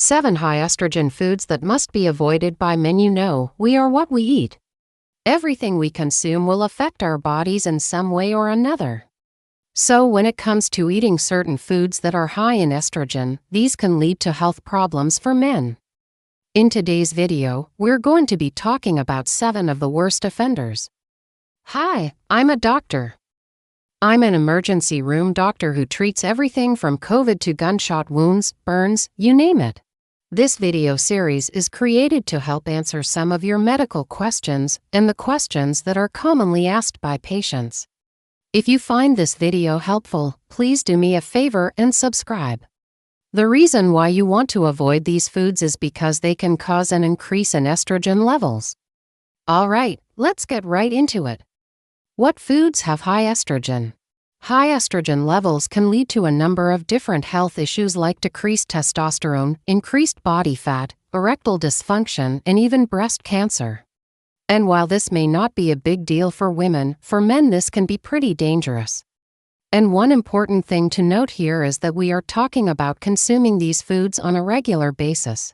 7 high estrogen foods that must be avoided by men. You know, we are what we eat. Everything we consume will affect our bodies in some way or another. So when it comes to eating certain foods that are high in estrogen, these can lead to health problems for men. In today's video, we're going to be talking about 7 of the worst offenders. Hi, I'm a doctor. I'm an emergency room doctor who treats everything from COVID to gunshot wounds, burns, you name it. This video series is created to help answer some of your medical questions and the questions that are commonly asked by patients. If you find this video helpful, please do me a favor and subscribe. The reason why you want to avoid these foods is because they can cause an increase in estrogen levels. Alright, let's get right into it. What foods have high estrogen? High estrogen levels can lead to a number of different health issues like decreased testosterone, increased body fat, erectile dysfunction, and even breast cancer. And while this may not be a big deal for women, for men this can be pretty dangerous. And one important thing to note here is that we are talking about consuming these foods on a regular basis.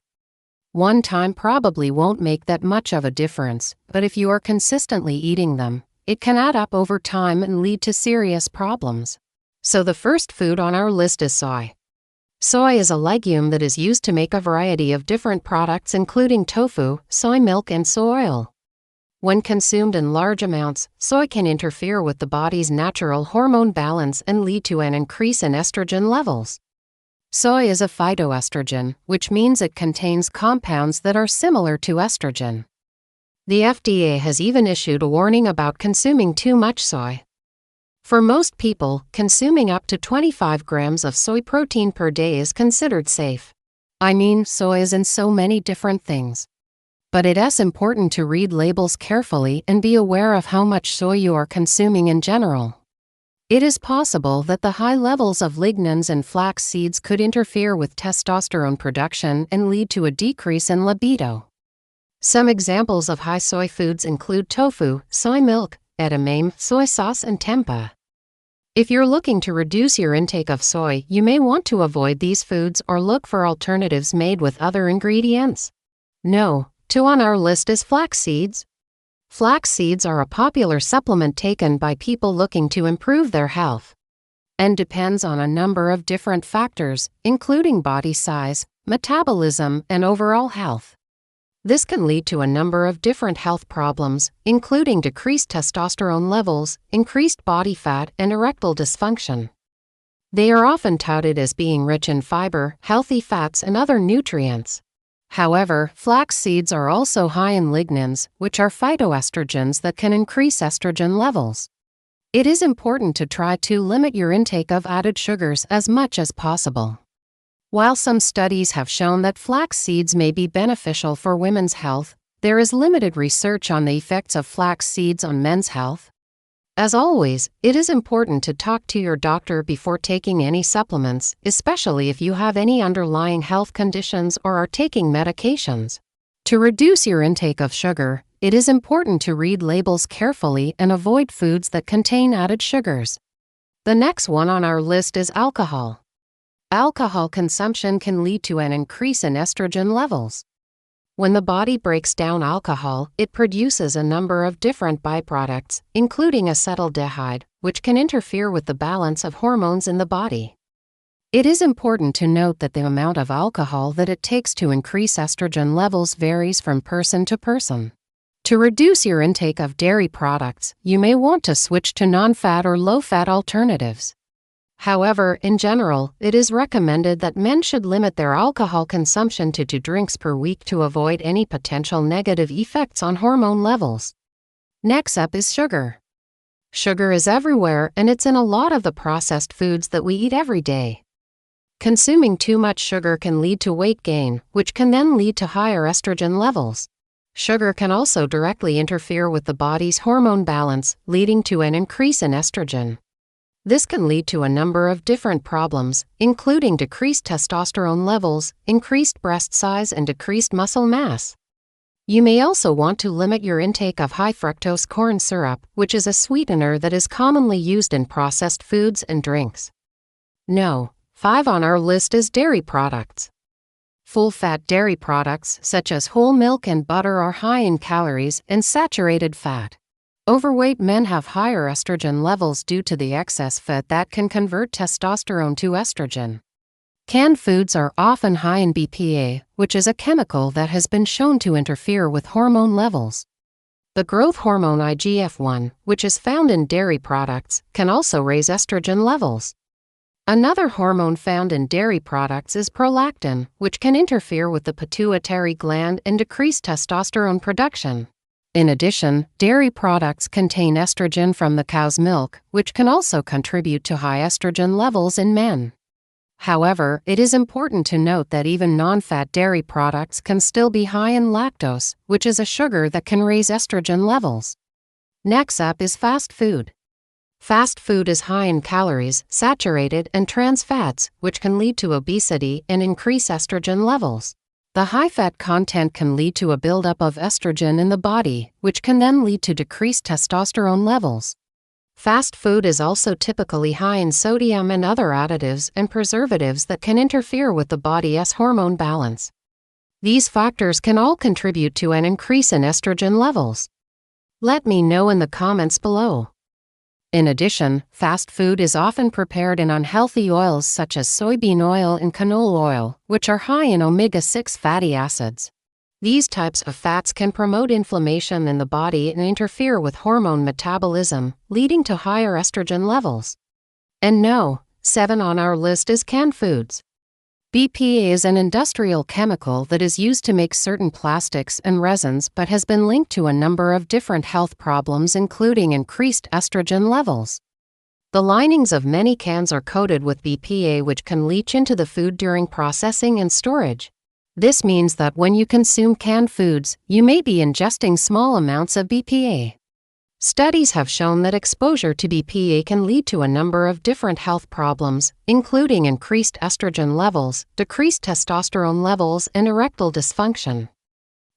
One time probably won't make that much of a difference, but if you are consistently eating them, it can add up over time and lead to serious problems. So the first food on our list is soy. Soy is a legume that is used to make a variety of different products including tofu, soy milk, and soy oil. When consumed in large amounts, soy can interfere with the body's natural hormone balance and lead to an increase in estrogen levels. Soy is a phytoestrogen, which means it contains compounds that are similar to estrogen. The FDA has even issued a warning about consuming too much soy. For most people, consuming up to 25 grams of soy protein per day is considered safe. I mean, soy is in so many different things. But it is important to read labels carefully and be aware of how much soy you are consuming in general. It is possible that the high levels of lignans and flax seeds could interfere with testosterone production and lead to a decrease in libido. Some examples of high soy foods include tofu, soy milk, edamame, soy sauce, and tempeh. If you're looking to reduce your intake of soy, you may want to avoid these foods or look for alternatives made with other ingredients. No. 2 on our list is flax seeds. Flax seeds are a popular supplement taken by people looking to improve their health, and depends on a number of different factors, including body size, metabolism, and overall health. This can lead to a number of different health problems, including decreased testosterone levels, increased body fat, and erectile dysfunction. They are often touted as being rich in fiber, healthy fats, and other nutrients. However, flax seeds are also high in lignans, which are phytoestrogens that can increase estrogen levels. It is important to try to limit your intake of added sugars as much as possible. While some studies have shown that flax seeds may be beneficial for women's health, there is limited research on the effects of flax seeds on men's health. As always, it is important to talk to your doctor before taking any supplements, especially if you have any underlying health conditions or are taking medications. To reduce your intake of sugar, it is important to read labels carefully and avoid foods that contain added sugars. The next one on our list is alcohol. Alcohol consumption can lead to an increase in estrogen levels. When the body breaks down alcohol, it produces a number of different byproducts, including acetaldehyde, which can interfere with the balance of hormones in the body. It is important to note that the amount of alcohol that it takes to increase estrogen levels varies from person to person. To reduce your intake of dairy products, you may want to switch to non-fat or low-fat alternatives. However, in general, it is recommended that men should limit their alcohol consumption to 2 drinks per week to avoid any potential negative effects on hormone levels. Next up is sugar. Sugar is everywhere and it's in a lot of the processed foods that we eat every day. Consuming too much sugar can lead to weight gain, which can then lead to higher estrogen levels. Sugar can also directly interfere with the body's hormone balance, leading to an increase in estrogen. This can lead to a number of different problems, including decreased testosterone levels, increased breast size, and decreased muscle mass. You may also want to limit your intake of high fructose corn syrup, which is a sweetener that is commonly used in processed foods and drinks. No. 5 on our list is dairy products. Full-fat dairy products such as whole milk and butter are high in calories and saturated fat. Overweight men have higher estrogen levels due to the excess fat that can convert testosterone to estrogen. Canned foods are often high in BPA, which is a chemical that has been shown to interfere with hormone levels. The growth hormone IGF-1, which is found in dairy products, can also raise estrogen levels. Another hormone found in dairy products is prolactin, which can interfere with the pituitary gland and decrease testosterone production. In addition, dairy products contain estrogen from the cow's milk, which can also contribute to high estrogen levels in men. However, it is important to note that even non-fat dairy products can still be high in lactose, which is a sugar that can raise estrogen levels. Next up is fast food. Fast food is high in calories, saturated, and trans fats, which can lead to obesity and increase estrogen levels. The high fat content can lead to a buildup of estrogen in the body, which can then lead to decreased testosterone levels. Fast food is also typically high in sodium and other additives and preservatives that can interfere with the body's hormone balance. These factors can all contribute to an increase in estrogen levels. Let me know in the comments below. In addition, fast food is often prepared in unhealthy oils such as soybean oil and canola oil, which are high in omega-6 fatty acids. These types of fats can promote inflammation in the body and interfere with hormone metabolism, leading to higher estrogen levels. And no, 7 on our list is canned foods. BPA is an industrial chemical that is used to make certain plastics and resins but has been linked to a number of different health problems including increased estrogen levels. The linings of many cans are coated with BPA which can leach into the food during processing and storage. This means that when you consume canned foods, you may be ingesting small amounts of BPA. Studies have shown that exposure to BPA can lead to a number of different health problems, including increased estrogen levels, decreased testosterone levels, and erectile dysfunction.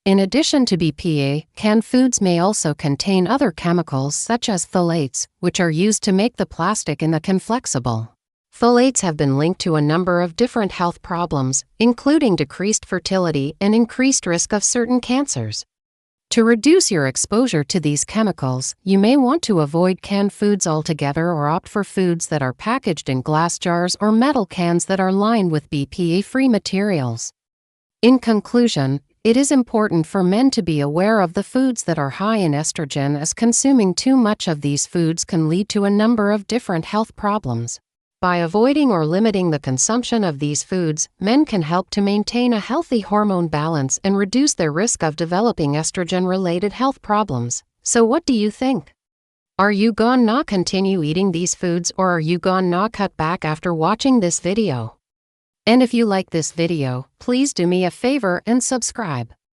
In addition to BPA, canned foods may also contain other chemicals such as phthalates, which are used to make the plastic in the can flexible. Phthalates have been linked to a number of different health problems, including decreased fertility and increased risk of certain cancers. To reduce your exposure to these chemicals, you may want to avoid canned foods altogether or opt for foods that are packaged in glass jars or metal cans that are lined with BPA-free materials. In conclusion, it is important for men to be aware of the foods that are high in estrogen, as consuming too much of these foods can lead to a number of different health problems. By avoiding or limiting the consumption of these foods, men can help to maintain a healthy hormone balance and reduce their risk of developing estrogen-related health problems. So what do you think? Are you gonna continue eating these foods, or are you gonna cut back after watching this video? And if you like this video, please do me a favor and subscribe.